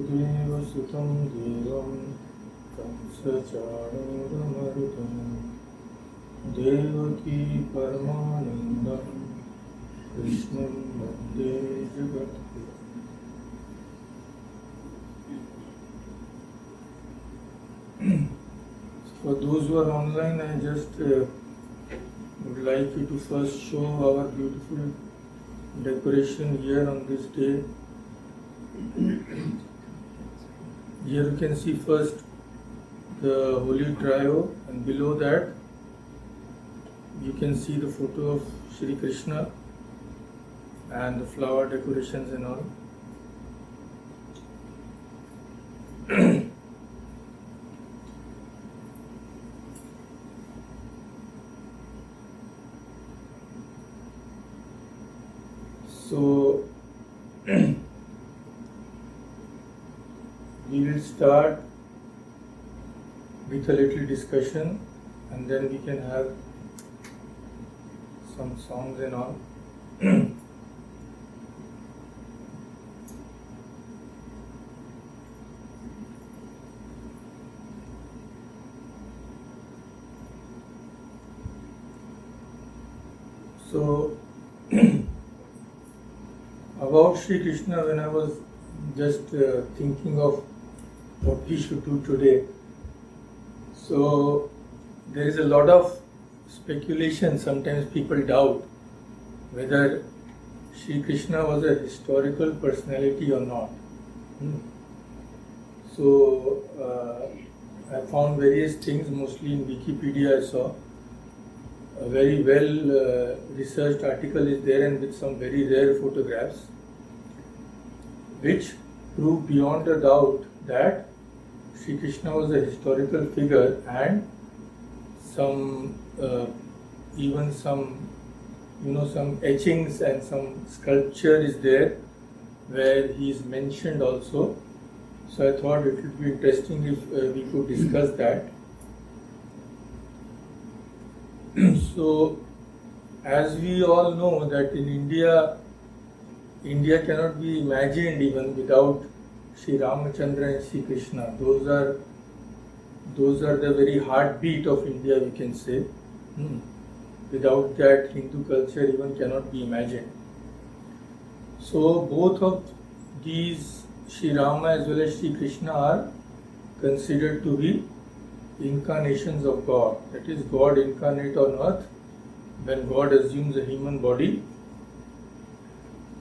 देवसुतं देवं कंसचाणूरमर्दनं देवकी परमानन्दं कृष्णं वन्दे जगद्गुरुम्. For those who are online, I just would like you to first show our beautiful decoration here on this day. Here you can see first the holy trio, and below that you can see the photo of Shri Krishna and the flower decorations and all. So we will start with a little discussion, and then we can have some songs and all. So about Sri Krishna, when I was just thinking of what we should do today, so there is a lot of speculation. Sometimes people doubt whether Sri Krishna was a historical personality or not. So I found various things, mostly in Wikipedia I saw. A very well researched article is there, and with some very rare photographs, which prove beyond a doubt that Sri Krishna was a historical figure, and some even some some etchings and some sculpture is there where he is mentioned also. So I thought it would be interesting if we could discuss that. So as we all know that in India cannot be imagined even without Sri Ramachandra and Sri Krishna. Those are the very heartbeat of India, we can say. Without that, Hindu culture even cannot be imagined. So both of these, Sri Rama as well as Sri Krishna, are considered to be incarnations of God. That is, God incarnate on earth when God assumes a human body.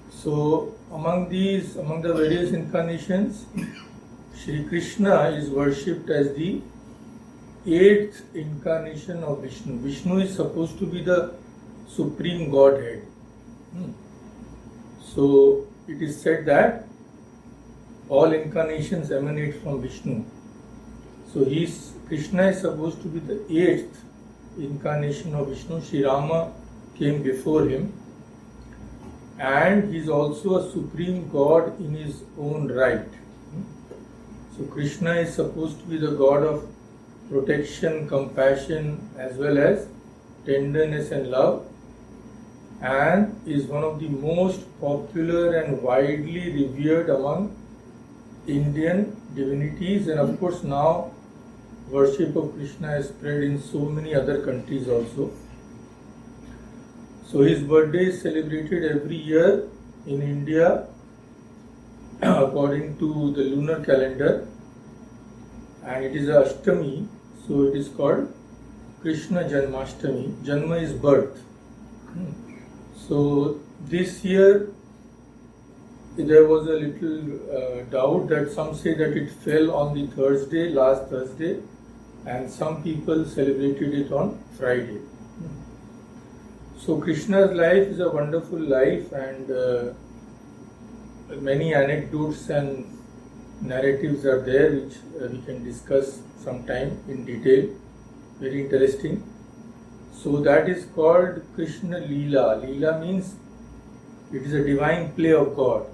So among the various incarnations, Sri Krishna is worshipped as the 8th incarnation of Vishnu. Vishnu is supposed to be the supreme Godhead. So it is said that all incarnations emanate from Vishnu. So Krishna is supposed to be the 8th incarnation of Vishnu. Sri Rama came before him, and he is also a supreme God in his own right. So Krishna is supposed to be the God of protection, compassion, as well as tenderness and love, and is one of the most popular and widely revered among Indian divinities. And of course now worship of Krishna has spread in so many other countries also. So his birthday is celebrated every year in India according to the lunar calendar, and it is a Ashtami, so it is called Krishna Janmashtami. Janma is birth. So this year there was a little doubt that some say that it fell on the Thursday, last Thursday, and some people celebrated it on Friday. So Krishna's life is a wonderful life, and many anecdotes and narratives are there which we can discuss sometime in detail. Very interesting. So that is called Krishna Leela. Leela means it is a divine play of God.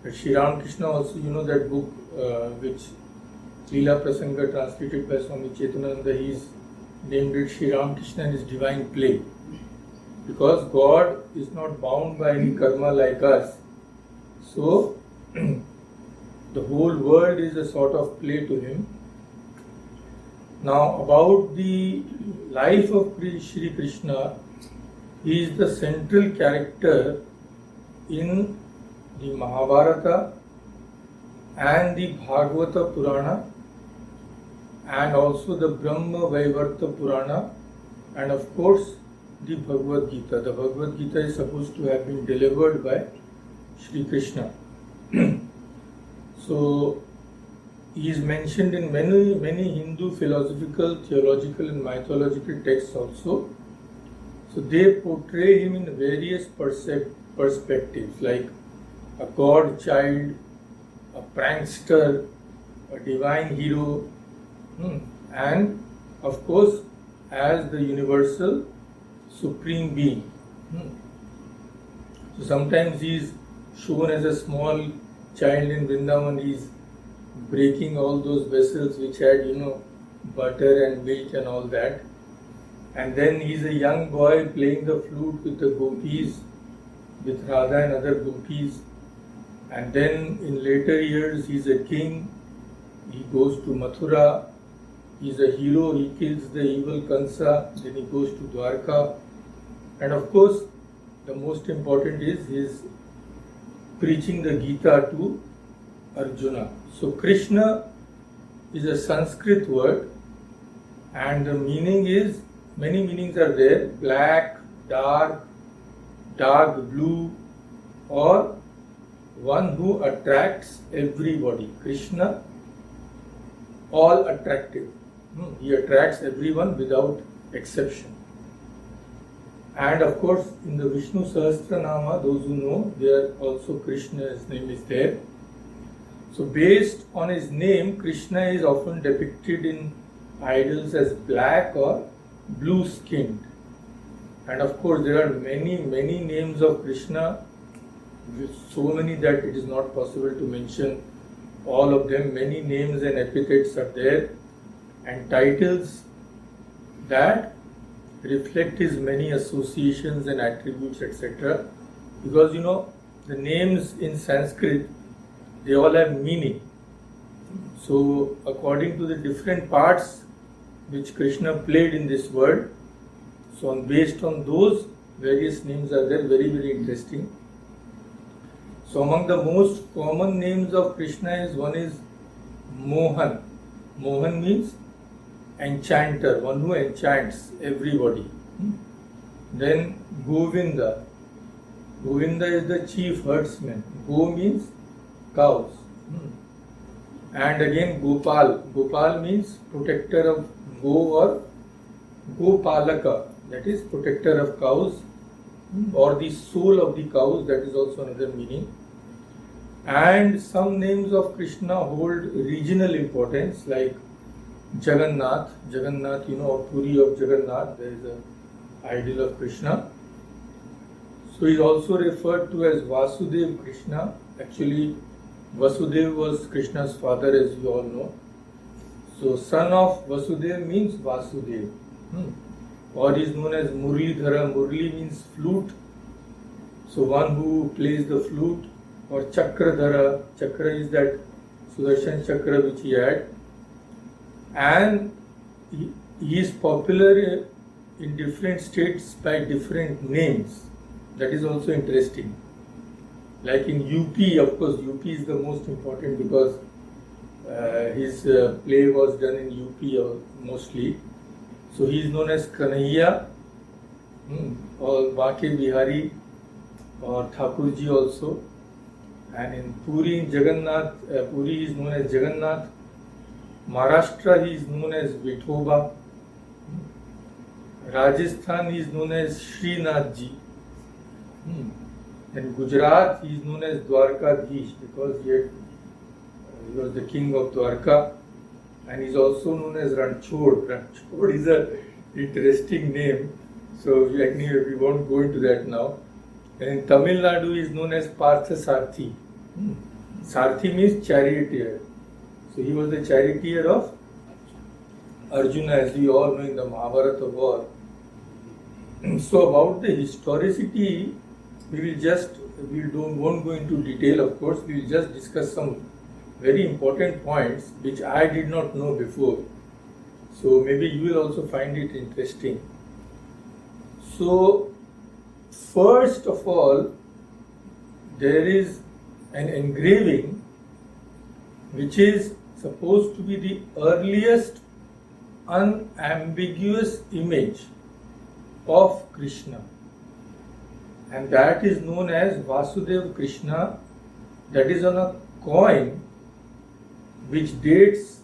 But Sri Ramakrishna also, that book which Leela Prasanga translated by Swami Chetananda, he is named it Sri Ramakrishna and his divine play. Because God is not bound by any karma like us. So The whole world is a sort of play to him. Now, about the life of Sri Krishna, he is the central character in the Mahabharata and the Bhagavata Purana, and also the Brahma Vaivarta Purana, and of course the Bhagavad Gita. The Bhagavad Gita is supposed to have been delivered by Sri Krishna. So he is mentioned in many Hindu philosophical, theological and mythological texts also. So they portray him in various perspectives, like a god child, a prankster, a divine hero, and of course as the universal supreme being. So sometimes he is shown as a small child in Vrindavan. He is breaking all those vessels which had, butter and milk and all that. And then he is a young boy playing the flute with the gopis, with Radha and other gopis. And then in later years he is a king. He goes to Mathura. He is a hero. He kills the evil Kansa. Then he goes to Dwarka. And of course, the most important is his preaching the Gita to Arjuna. So Krishna is a Sanskrit word, and the meaning is, many meanings are there: black, dark blue, or one who attracts everybody. Krishna, all attractive. He attracts everyone without exception. And of course, in the Vishnu Sahasranama, those who know, there also Krishna's name is there. So based on his name, Krishna is often depicted in idols as black or blue skinned. And of course, there are many names of Krishna, so many that it is not possible to mention all of them. Many names and epithets are there, and titles that reflect his many associations and attributes, etc. Because the names in Sanskrit, they all have meaning. So according to the different parts which Krishna played in this world, so based on those, various names are there, very interesting. So among the most common names of Krishna one is Mohan. Mohan means enchanter, one who enchants everybody. Then Govinda. Govinda is the chief herdsman. Go means cows. And again Gopal. Gopal means protector of go or Gopalaka, that is protector of cows, or the soul of the cows, that is also another meaning. And some names of Krishna hold regional importance, like Jagannath. Jagannath, Puri of Jagannath, there is an idol of Krishna. So he is also referred to as Vasudev Krishna. Actually, Vasudev was Krishna's father, as you all know. So son of Vasudev means Vasudev. Or he is known as Murlidhara. Murli means flute. So one who plays the flute. Or Chakradhara. Chakra is that Sudarshan Chakra which he had. And he is popular in different states by different names. That is also interesting. Like in UP, of course, UP is the most important because his play was done in UP mostly. So he is known as Kanhaiya, or Bake Bihari, or Thakurji also. And in Puri, Jagannath, Puri is known as Jagannath. Maharashtra, he is known as Vithoba. Rajasthan, he is known as Srinathji. In Gujarat, he is known as Dwarkadhish because he was the king of Dwarka, and he is also known as Ranchod. Ranchod is an interesting name, so anyway, we won't go into that now. And in Tamil Nadu, he is known as Parthasarthi. Sarthi means charioteer. So he was the charioteer of Arjuna, as we all know in the Mahabharata war. So about the historicity, won't go into detail, of course. We will just discuss some very important points which I did not know before. So maybe you will also find it interesting. So first of all, there is an engraving which is supposed to be the earliest unambiguous image of Krishna, and that is known as Vasudeva Krishna. That is on a coin which dates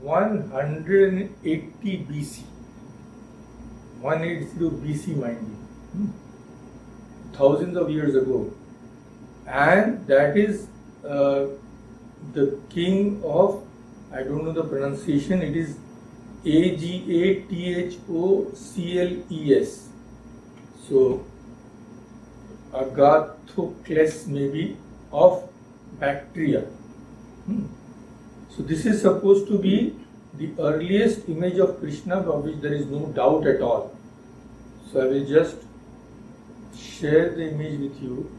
180 BC. 180 BC, mind you, thousands of years ago, and that is the king of, I don't know the pronunciation, it is Agathocles. So Agathocles maybe of Bactria. So this is supposed to be the earliest image of Krishna, of which there is no doubt at all. So I will just share the image with you.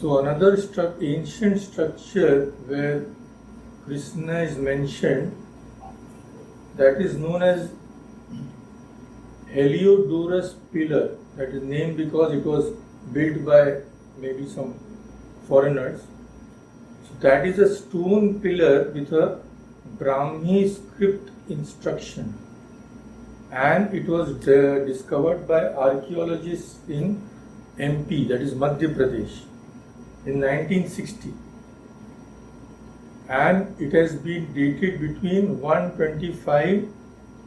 So another ancient structure where Krishna is mentioned, that is known as Heliodorus Pillar. That is named because it was built by maybe some foreigners. So that is a stone pillar with a Brahmi script instruction, and it was discovered by archaeologists in MP, that is Madhya Pradesh, in 1960, and it has been dated between 125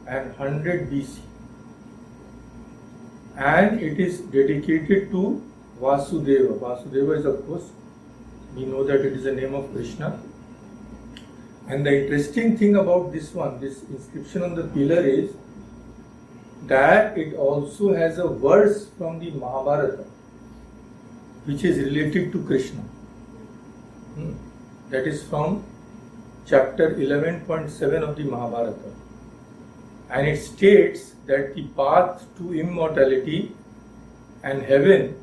and 100 BC, and it is dedicated to Vasudeva. Vasudeva is, of course, we know that it is the name of Krishna. And the interesting thing about this one, this inscription on the pillar, is that it also has a verse from the Mahabharata which is related to Krishna. That is from chapter 11.7 of the Mahabharata. And it states that the path to immortality and heaven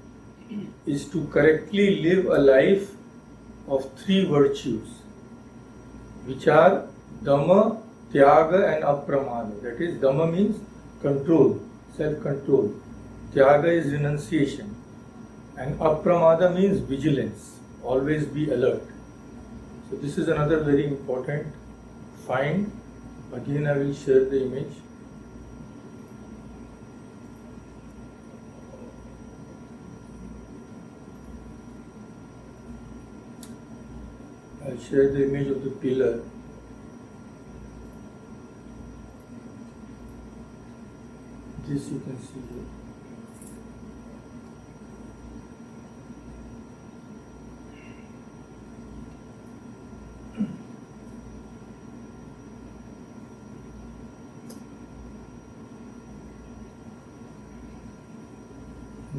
is to correctly live a life of three virtues, which are Dhamma, Tyaga and Apramada. That is, Dhamma means control, self-control. Tyaga is renunciation. And Apramada means vigilance, always be alert. So this is another very important find. Again, I will share the image. I'll share the image of the pillar. This you can see here.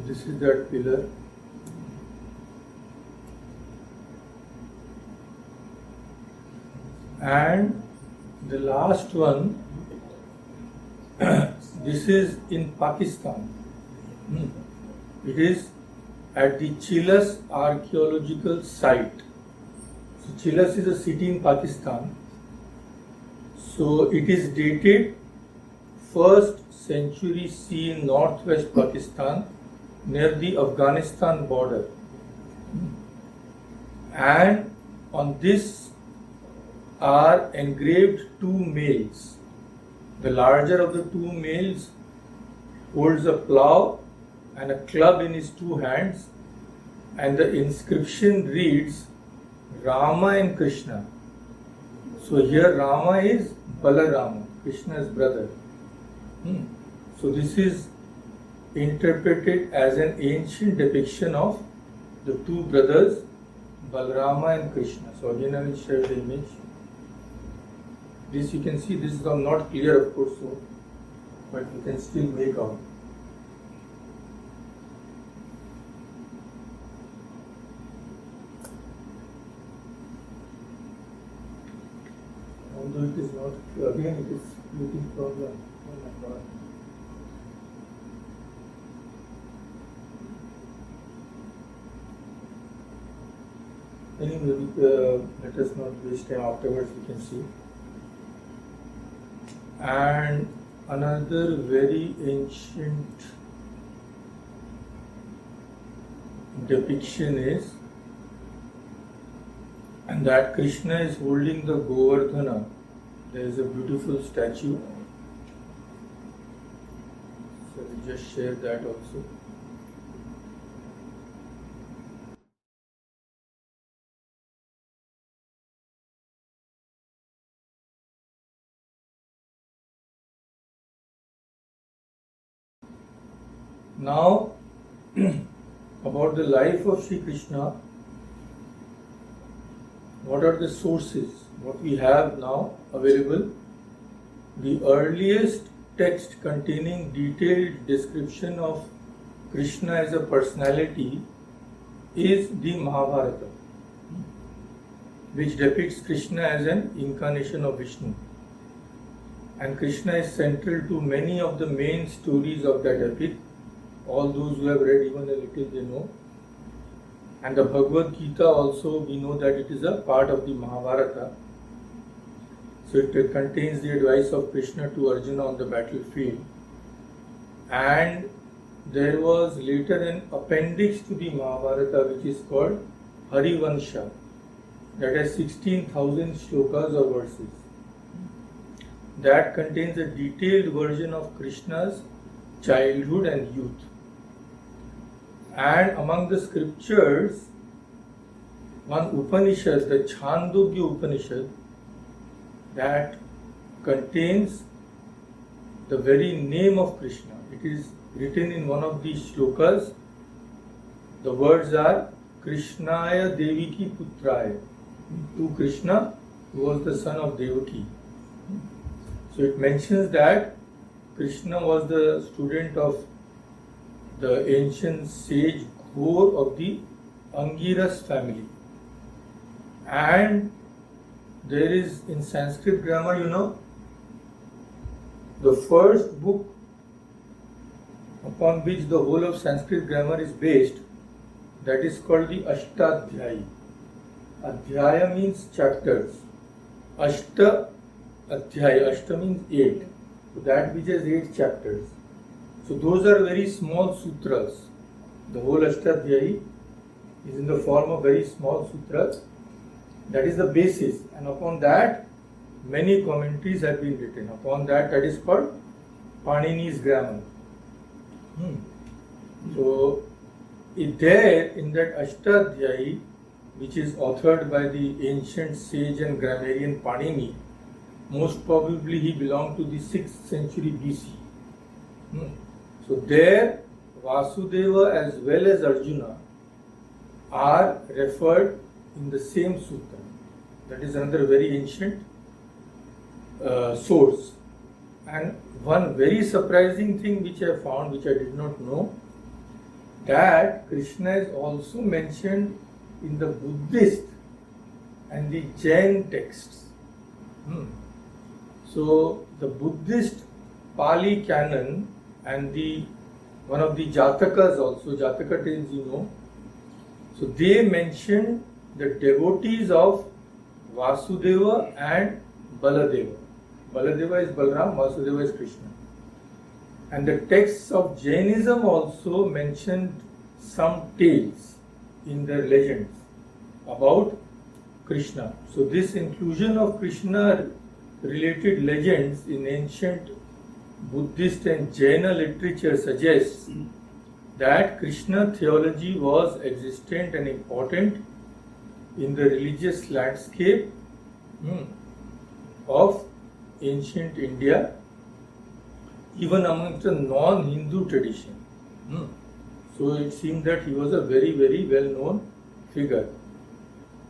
This is that pillar. And the last one, this is in Pakistan. It is at the Chilas archaeological site. So Chilas is a city in Pakistan. So it is dated 1st century CE in northwest Pakistan, near the Afghanistan border. And on this are engraved two males. The larger of the two males holds a plough and a club in his two hands, and the inscription reads Rama and Krishna. So here Rama is Balarama, Krishna's brother. So this is interpreted as an ancient depiction of the two brothers, Balarama and Krishna. So again I will share the image. This you can see, this is not clear of course, so but you can still make out. Although it is not, again it is creating problem. Oh my God. Anyway, let us not waste time, afterwards we can see. And another very ancient depiction is, and that Krishna is holding the Govardhana. There is a beautiful statue. So we just share that also. Now, about the life of Sri Krishna, what are the sources? What we have now available? The earliest text containing detailed description of Krishna as a personality is the Mahabharata, which depicts Krishna as an incarnation of Vishnu. And Krishna is central to many of the main stories of that epic. All those who have read even a little, they know. And the Bhagavad Gita also, we know that it is a part of the Mahabharata. So it contains the advice of Krishna to Arjuna on the battlefield. And there was later an appendix to the Mahabharata which is called Harivansha, that has 16,000 shlokas or verses. That contains a detailed version of Krishna's childhood and youth. And among the scriptures, one Upanishad, the Chandukyu Upanishad, that contains the very name of Krishna. It is written in one of these shlokas. The words are Krishnaya Deviki Putraya. To Krishna, who was the son of Devaki. So it mentions that Krishna was the student of the ancient sage Ghor of the Angiras family. And there is in Sanskrit grammar, the first book upon which the whole of Sanskrit grammar is based, that is called the Ashtadhyayi. Adhyaya means chapters. Ashta Adhyaya, Ashta means 8. So that which has 8 chapters. So those are very small sutras. The whole Ashtadhyayi is in the form of very small sutras. That is the basis. And upon that, many commentaries have been written. Upon that, that is called Panini's grammar. So there in that Ashtadhyayi, which is authored by the ancient sage and grammarian Panini, most probably he belonged to the 6th century BC. So there Vasudeva as well as Arjuna are referred in the same sutra. That is another very ancient source. And one very surprising thing which I found, which I did not know, that Krishna is also mentioned in the Buddhist and the Jain texts. So the Buddhist Pali canon and one of the Jatakas also, Jataka tales so they mention the devotees of Vasudeva and Baladeva. Baladeva is Balram, Vasudeva is Krishna. And the texts of Jainism also mentioned some tales in their legends about Krishna. So this inclusion of Krishna related legends in ancient Buddhist and Jaina literature suggests that Krishna theology was existent and important in the religious landscape of ancient India, even amongst the non-Hindu tradition. So it seemed that he was a very, very well-known figure.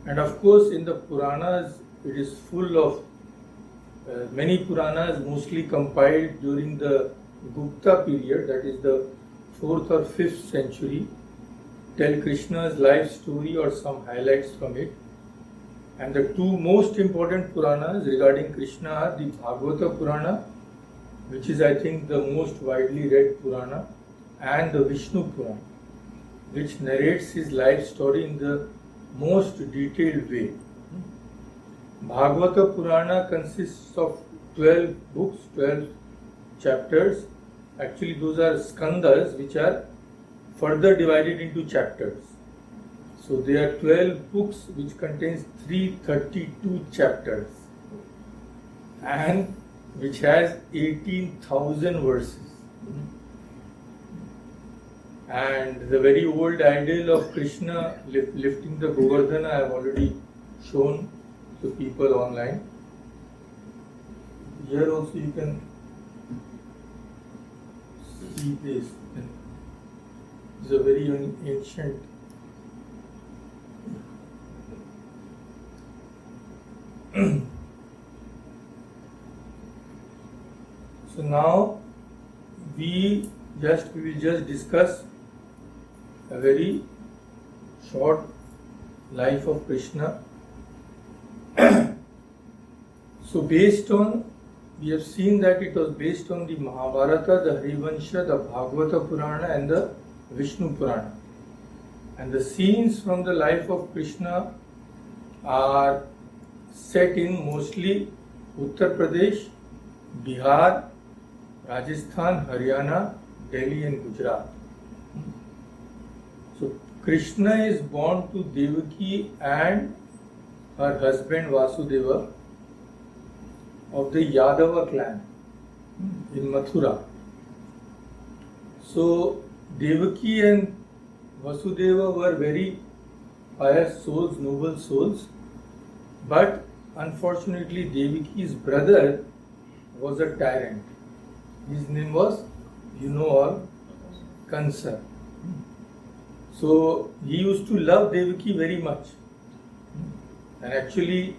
And of course, in the Puranas, it is full of many Puranas, mostly compiled during the Gupta period, that is the 4th or 5th century, tell Krishna's life story or some highlights from it. And the two most important Puranas regarding Krishna are the Bhagavata Purana, which is I think the most widely read Purana, and the Vishnu Purana, which narrates his life story in the most detailed way. Bhagavata Purana consists of 12 books, 12 chapters. Actually, those are skandhas which are further divided into chapters. So there are 12 books which contains 332 chapters and which has 18,000 verses. And the very old ideal of Krishna lifting the Govardhana I have already shown to people online. Here also you can see this. It's a very ancient. So now we will just discuss a very short life of Krishna. So we have seen that it was based on the Mahabharata, the Harivansha, the Bhagavata Purana and the Vishnu Purana. And the scenes from the life of Krishna are set in mostly Uttar Pradesh, Bihar, Rajasthan, Haryana, Delhi and Gujarat. So Krishna is born to Devaki and her husband Vasudeva of the Yadava clan in Mathura. So Devaki and Vasudeva were very pious souls, noble souls, but unfortunately Devaki's brother was a tyrant. His name was, Kansa. So he used to love Devaki very much. And actually,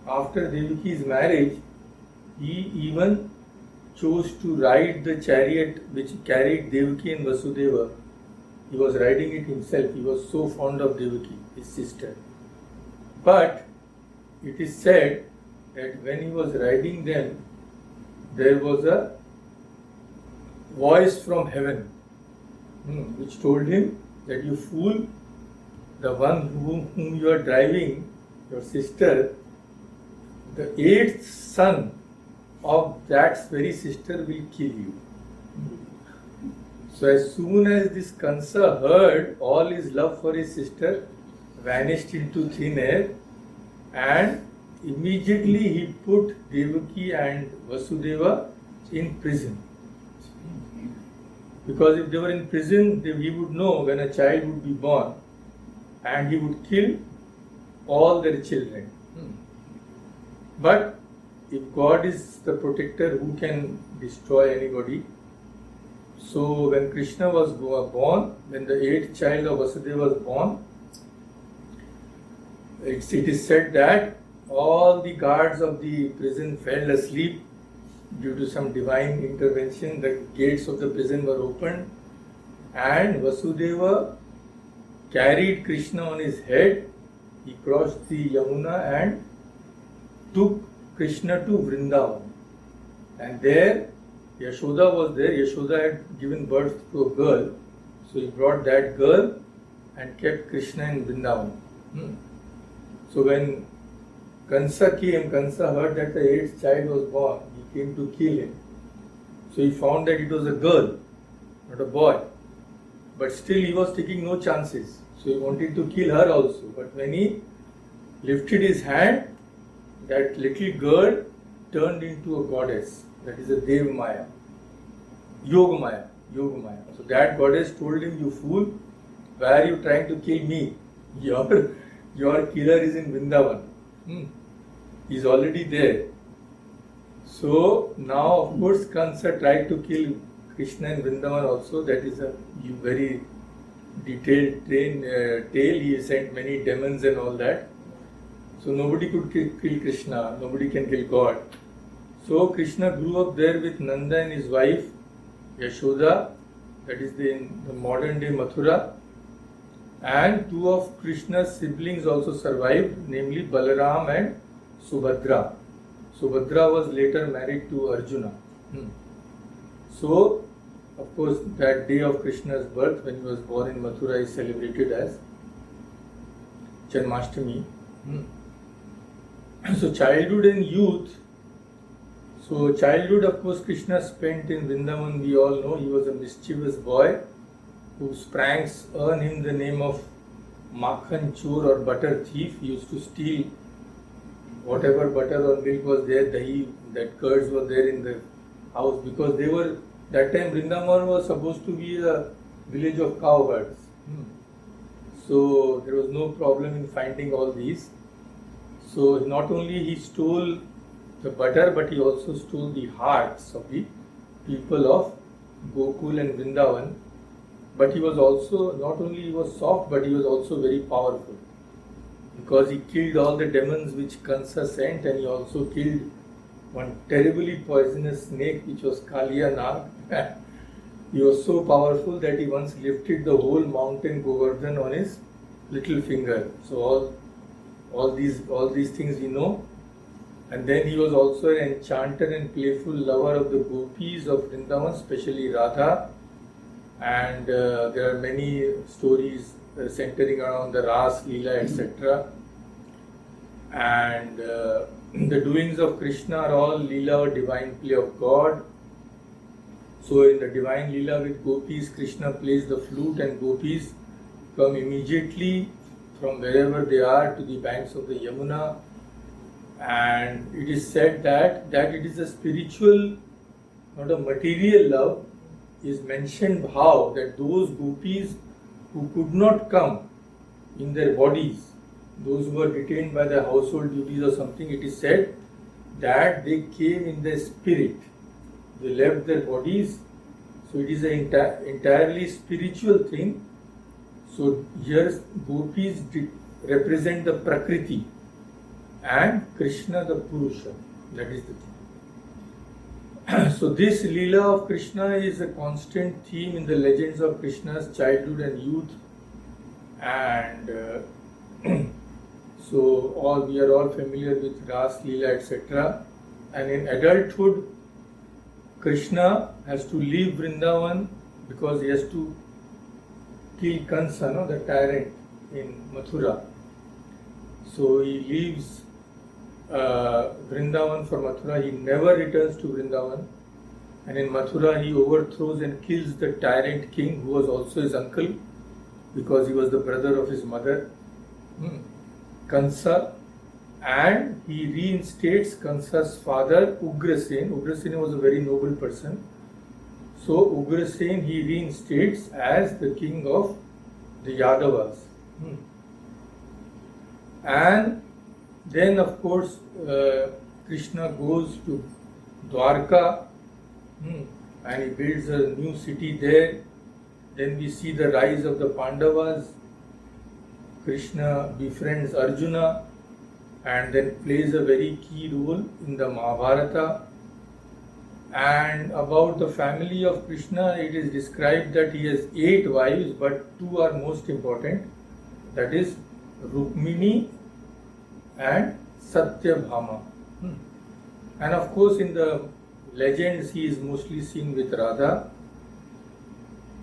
after Devaki's marriage, he even chose to ride the chariot which carried Devaki and Vasudeva. He was riding it himself. He was so fond of Devaki, his sister. But it is said that when he was riding them, there was a voice from heaven which told him that, you fool, the one whom you are driving, your sister, the 8th son of that very sister will kill you. So as soon as this Kansa heard, all his love for his sister vanished into thin air, and immediately he put Devaki and Vasudeva in prison. Because if they were in prison, he would know when a child would be born and he would kill all their children. But if God is the protector, who can destroy anybody? So when Krishna was born, when the 8th child of Vasudeva was born, it is said that all the guards of the prison fell asleep due to some divine intervention. The gates of the prison were opened and Vasudeva carried Krishna on his head. He crossed the Yamuna and took Krishna to Vrindavan. And there Yashoda was there. Yashoda had given birth to a girl. So he brought that girl and kept Krishna in Vrindavan. So when Kansa came, Kansa heard that the 8th child was born. He came to kill him. So he found that it was a girl, not a boy. But still he was taking no chances. So he wanted to kill her also. But when he lifted his hand, that little girl turned into a goddess. That is a Dev Maya. Yoga Maya. So that goddess told him, you fool, why are you trying to kill me? Your killer is in Vrindavan. He's already there. So now, of course, Kansa tried to kill Krishna in Vrindavan also. That is a very detailed tale. He sent many demons and all that. So nobody could kill Krishna. Nobody can kill God. So Krishna grew up there with Nanda and his wife Yashoda, that is in the modern day Mathura, and two of Krishna's siblings also survived, namely Balaram and Subhadra. Subhadra was later married to Arjuna. So, of course, that day of Krishna's birth, when he was born in Mathura, is celebrated as Janmashtami. So, childhood and youth. So, childhood, of course, Krishna spent in Vrindavan. We all know he was a mischievous boy whose pranks earned him the name of Makhan Chor or butter thief. He used to steal whatever butter or milk was there, dahi, that curds were there in the house, because they were, that time Vrindavan was supposed to be a village of cowherds. So there was no problem in finding all these. So not only he stole the butter, but he also stole the hearts of the people of Gokul and Vrindavan. But he was also, not only he was soft, but he was also very powerful, because he killed all the demons which Kansa sent, and he also killed one terribly poisonous snake which was Kaliya Nag. He was so powerful that he once lifted the whole mountain Govardhan on his little finger. So all these things we know. And then he was also an enchanter and playful lover of the gopis of Vrindavan, especially Radha. And there are many stories centering around the Ras, Leela, etc. And the doings of Krishna are all Leela or divine play of God. So in the divine Leela with gopis, Krishna plays the flute and gopis come immediately from wherever they are to the banks of the Yamuna. And it is said that it is a spiritual, not a material love, is mentioned how that those gopis who could not come in their bodies, those who were detained by their household duties or something, it is said that they came in their spirit. They left their bodies. So it is an entirely spiritual thing. So here gopis represent the Prakriti and Krishna the Purusha. That is the thing. So this Leela of Krishna is a constant theme in the legends of Krishna's childhood and youth. And so we are all familiar with Ras, Leela, etc. And in adulthood, Krishna has to leave Vrindavan because he has to kill Kansa, the tyrant in Mathura. So he leaves Vrindavan for Mathura. He never returns to Vrindavan. And in Mathura he overthrows and kills the tyrant king, who was also his uncle, because he was the brother of his mother, Kansa. And he reinstates Kansa's father, Ugrasen. Ugrasen was a very noble person. So Ugrasen he reinstates as the king of the Yadavas. And then of course Krishna goes to Dwarka and he builds a new city there. Then we see the rise of the Pandavas. Krishna befriends Arjuna and then plays a very key role in the Mahabharata. And about the family of Krishna, it is described that he has 8 wives, but 2 are most important. That is Rukmini and Satyabhama. And of course in the legends he is mostly seen with Radha.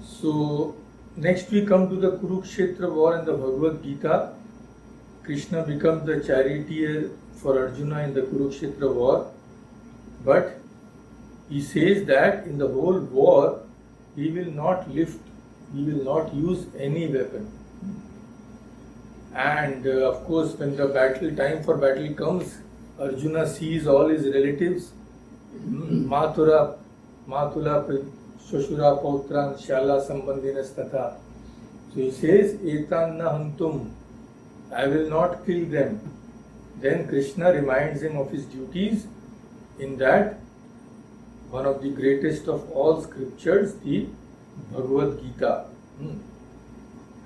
So next we come to the Kurukshetra War and the Bhagavad Gita. Krishna becomes the charioteer for Arjuna in the Kurukshetra War, but he says that in the whole war he will not use any weapon. And of course when the time for battle comes, Arjuna sees all his relatives, Matula, Shashura, Pautran, Shala, Sambandhinas Tatha. So he says, Etan na hantum, I will not kill them. Then Krishna reminds him of his duties in that one of the greatest of all scriptures, the Bhagavad Gita.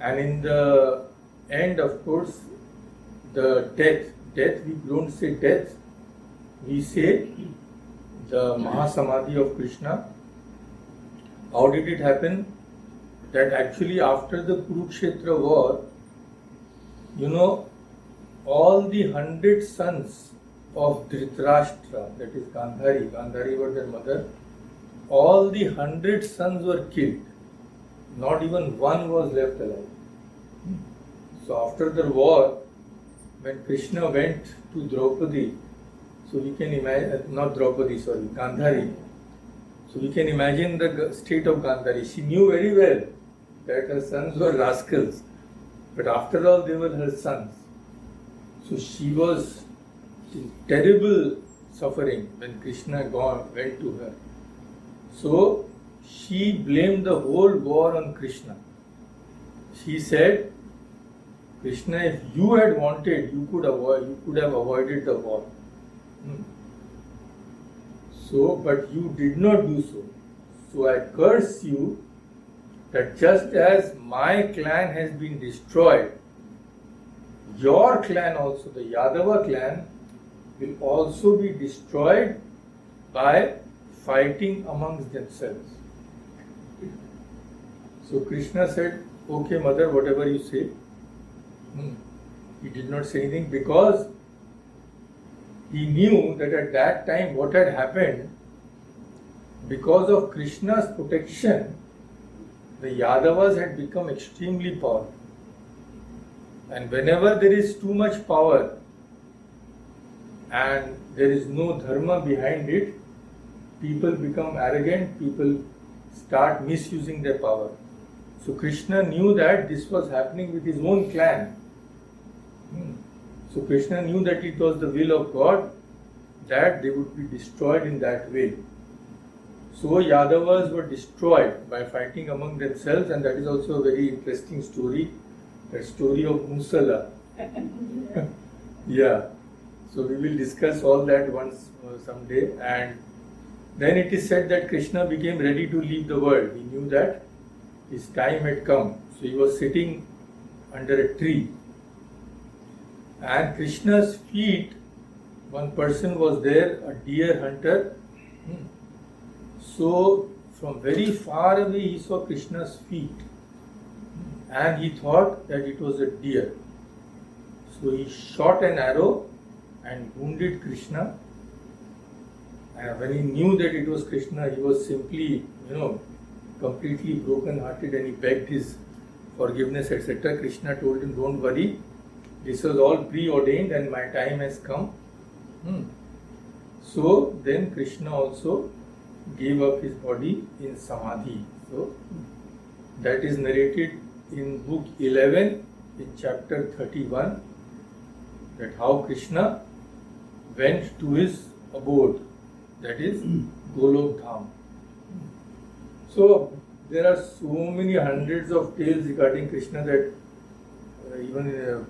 And in the end, of course, the death, we don't say death, we say the Maha Samadhi of Krishna. How did it happen? That actually after the Kurukshetra War, all the 100 sons of Dhritarashtra, that is Gandhari was their mother, all the 100 sons were killed. Not even one was left alive. So after the war, when Krishna went to Draupadi, so we can imagine, Gandhari. So we can imagine the state of Gandhari. She knew very well that her sons were rascals, but after all they were her sons. So she was in terrible suffering when Krishna went to her. So she blamed the whole war on Krishna. She said, Krishna, if you had wanted, you could have avoided the war. So, but you did not do so. So I curse you that just as my clan has been destroyed, your clan also, the Yadava clan, will also be destroyed by fighting amongst themselves. So Krishna said, okay mother, whatever you say. He did not say anything because he knew that at that time what had happened, because of Krishna's protection, the Yadavas had become extremely powerful. And whenever there is too much power and there is no dharma behind it, people become arrogant, people start misusing their power. So Krishna knew that this was happening with his own clan. So Krishna knew that it was the will of God that they would be destroyed in that way. So Yadavas were destroyed by fighting among themselves, and that is also a very interesting story, that story of Musala. Yeah. So we will discuss all that once someday. And then it is said that Krishna became ready to leave the world. He knew that his time had come. So he was sitting under a tree. And Krishna's feet, one person was there, a deer hunter. So from very far away he saw Krishna's feet. And he thought that it was a deer. So he shot an arrow and wounded Krishna. And when he knew that it was Krishna, he was simply, completely broken hearted, and he begged his forgiveness, etc. Krishna told him, don't worry, this was all preordained and my time has come. So then Krishna also gave up his body in Samadhi. So that is narrated in book 11 in chapter 31, that how Krishna went to his abode, that is Golok Dham. So there are so many hundreds of tales regarding Krishna that even in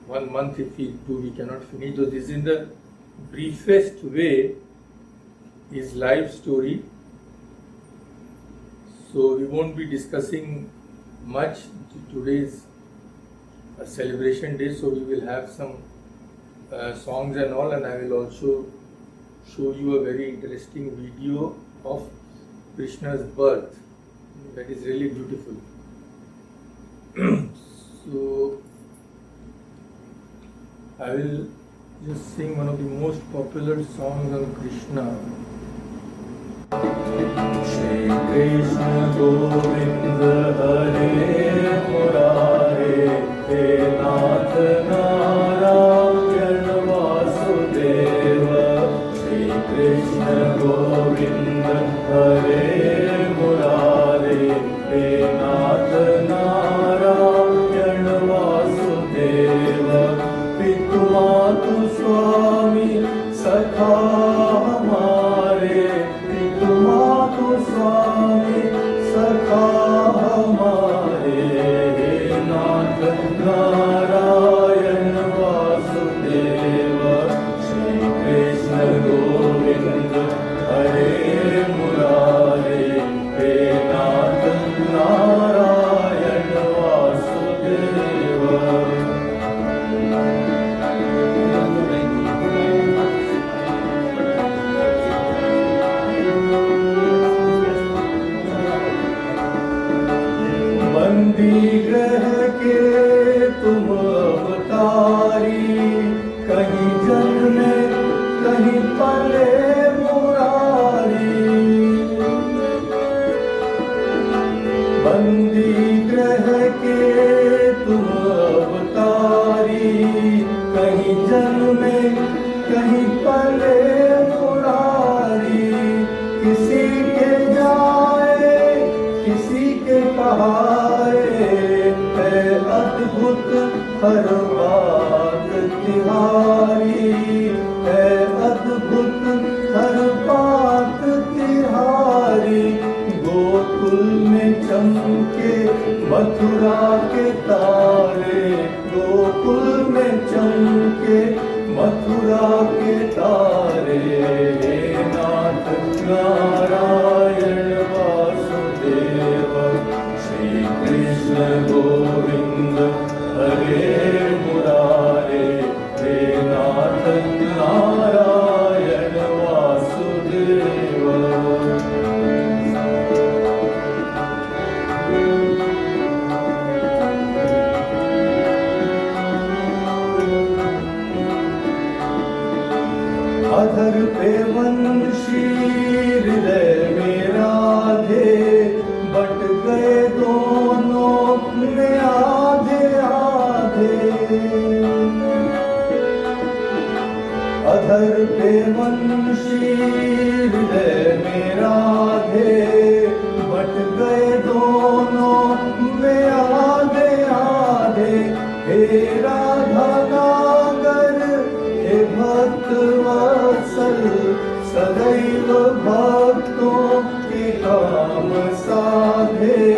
1 month if we do, we cannot finish. So this is in the briefest way his life story. So we won't be discussing much. Today is a celebration day, so we will have some songs and all, and I will also show you a very interesting video of Krishna's birth. That is really beautiful. So I will just sing one of the most popular songs on Krishna. Shri Krishna Govinda Hare Murare He Nath Narayan Vasudeva. Shri Krishna Govinda Hare Murare He Nath Narayan Vasudeva. Pitu Matu Swami Sakha Hamare. Swami Sakha Hamare Nath Narayan Vasudeva. Shri Krishna Govinda Hare Murare जन्मे कहीं पले मुरारी, किसी के जाए किसी के कहाए, है अद्भुत हर बात तिहारी, है अद्भुत हर बात तिहारी। गोकुल में चमके मथुरा के तारे, गोकुल में चमके मथुरा के तारे, नाथ नारायण वासुदेव, श्री कृष्ण गोविंद हरे मुरारे, हे नाथ नारायण वासुदेव। अधर पे वंशी हृदय में राधे, बट गए दोनों में आधे आधे। अधर पे वंशी हृदय में राधे, बट गए दोनों में आधे आधे। हे राधा नागर हे भक्त वत्सल, सदैव भक्तों के काम साधे,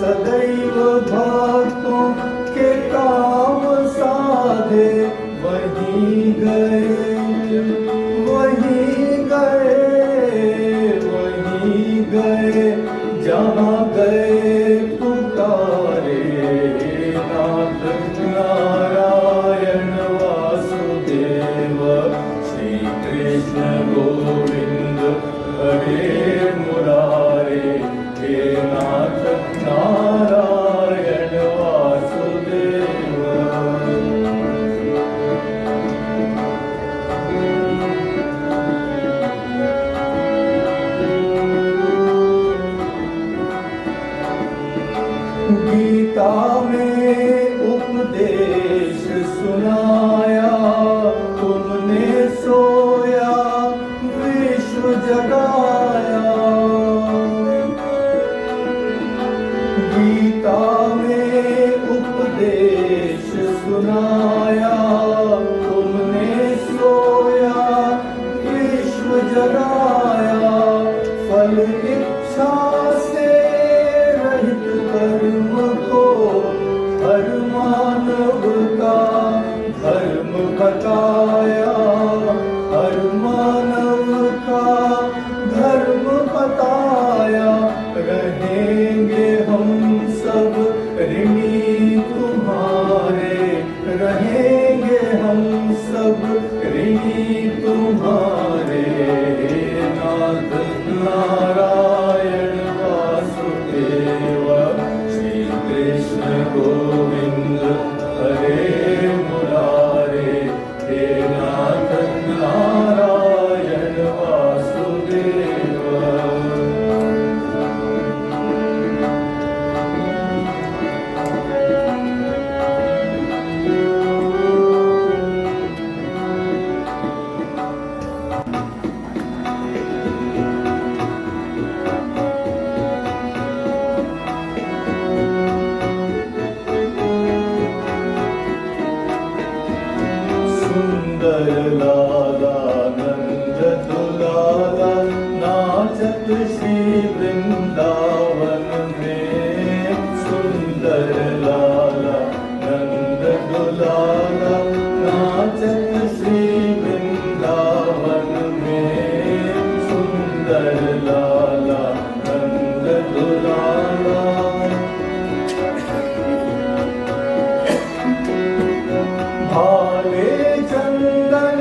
सदैव भक्तों के काम साधे। वहीं गए वहीं गए वहीं गए, जहाँ गए पुकारे, नाथ नारायण वासुदेव, श्री कृष्ण गोविंद हरे मुरारे, हे नाथ नारायण वासुदेव। गीता में उपदेश सुनाया, तुमने सोया विश्व जगाया। गीता में उपदेश सुनाया, तुमने सोया विश्व जगाया। फल इच्छा से रहित कर्म को, हर मानव का धर्म बताया, हर मानव का धर्म बताया। रहेंगे हम सब ऋणी तुम्हारे, रहेंगे हम सब ऋणी तुम्हारे, नाथ नारायण वासुदेव, श्री कृष्ण गोविंद हरे मुरारे, हे नाथ नारायण वासुदेव। सुंदर लाला नंद दुलाला, नाचत श्री वृंदावन में। सुंदर लाला नंद दुलाला, नाचत श्री वृंदावन में। सुंदर लाला नंद दुलाला, भाले चंदन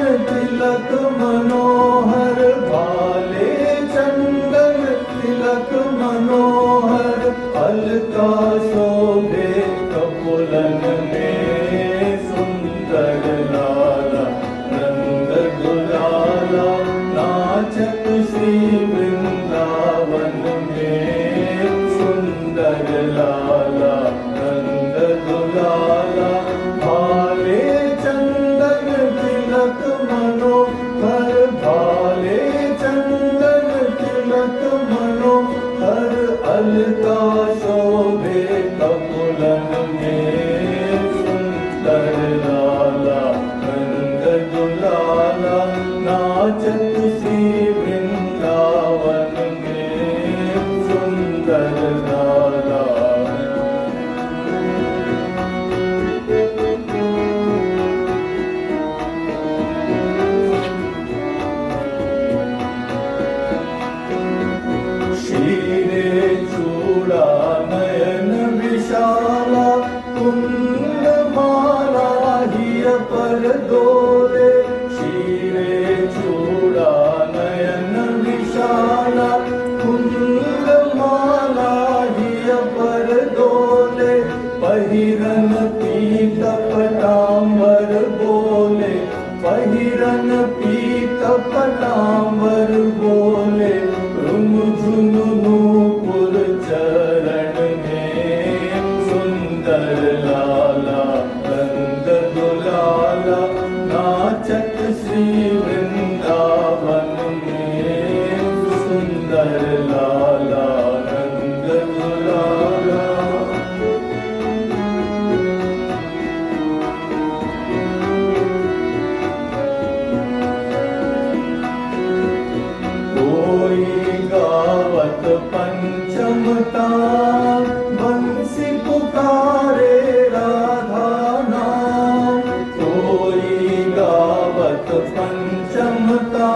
हिय पर डोले, शीरे चूड़ा नयन विशाला, कुंड माला हिय पर डोले, पहिरन पीत पटांबर बोले, पहिरन पीत पटांबर बोले, रुनुझुनु नूपुर चरण में, सुंदर लाला नंद दुलाला, नाचत श्री वृंदावन में, सुंदर लाला नंद दुलाला। पंचमता बंसी पुकारे राधा नाम, कोई गावत पंचमता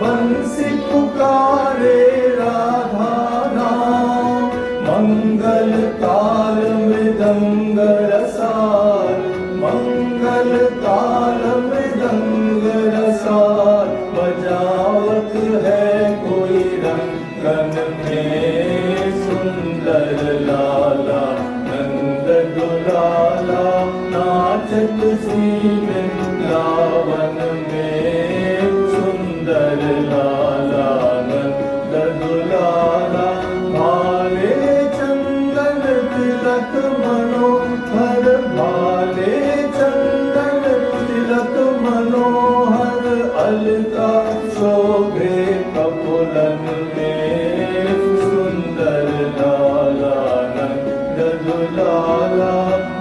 बंसी पुकारे राधा नाम, मंगल काल मृदंग रसाल, मंगल काल मृदंग रसाल, बजावत है कोई रंगन में, सुंदर लाला नंद दुलाला, नाचत श्री वृंदावन में, सुंदर लाला नंद दुलाला, भाले चंदन तिलक मनोहर, भाले चंदन तिलक मनोहर, अलका शोभे कपुलन में, सुंदर लाला नंद दुलाला,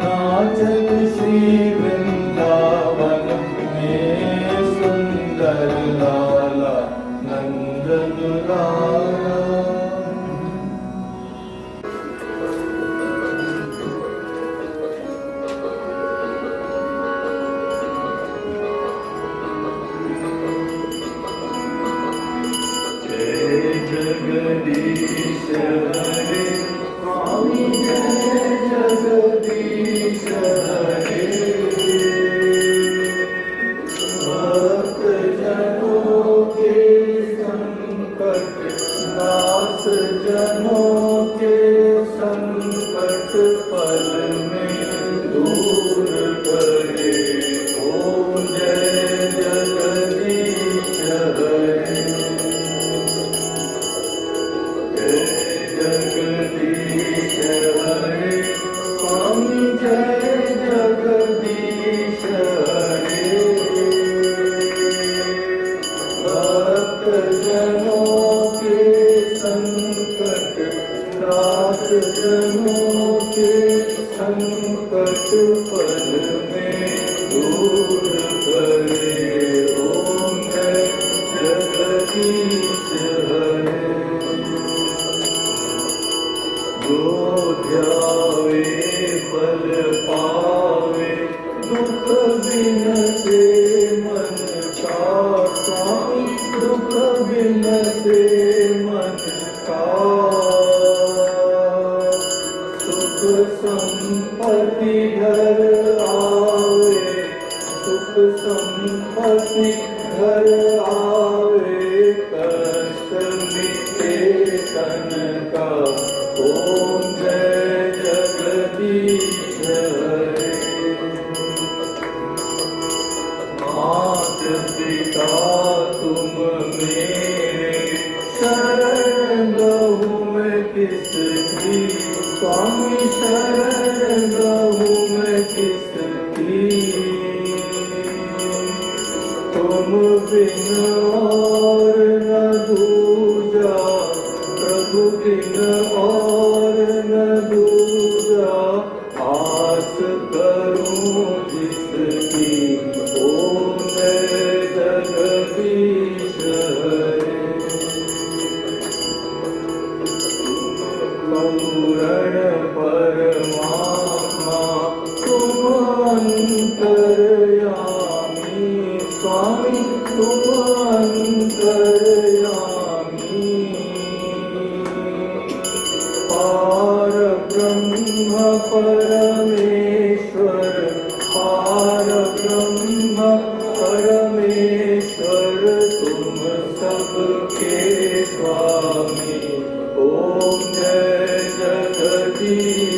नाचत श्री वृंदावन में, सुंदर लाला नंद दुलाला। जगदीश हरे स्वामी, जय जगदीश हरे, भक्त जनों के संकट नाश, जनों के संकट पल में दूर करे, ओम जय जगदीश हरे, जगदीश हरे स्वामी, जय जगदीश हरे, भक्त जनों के संकट नाश, जनों के संकट पल में दूर करे, ओम जय जगदीश हरे। जो ध्यावे फल पावे, दुख बिन से मन का, स्वामी दुख बिन से मन का, सुख संपत्ति घर आवे, सुख संपत्ति घर आवे, कष्ट मिटे तन का, ओम जय जगदीश हरे। मात पिता तुम मेरे, शरण गहूँ मैं किसकी, स्वामी शरण गहूँ मैं किसकी, तुम बिन और न दूजा, प्रभु बिन और न दूजा, आस करूं जिसकी, ओम जय जगदीश हरे। पूर्ण परमात्मा तुम अंतर्यामी, स्वामी तुम अंतर्यामी, पार ब्रह्म परमेश्वर, पार Om Jai Jagadish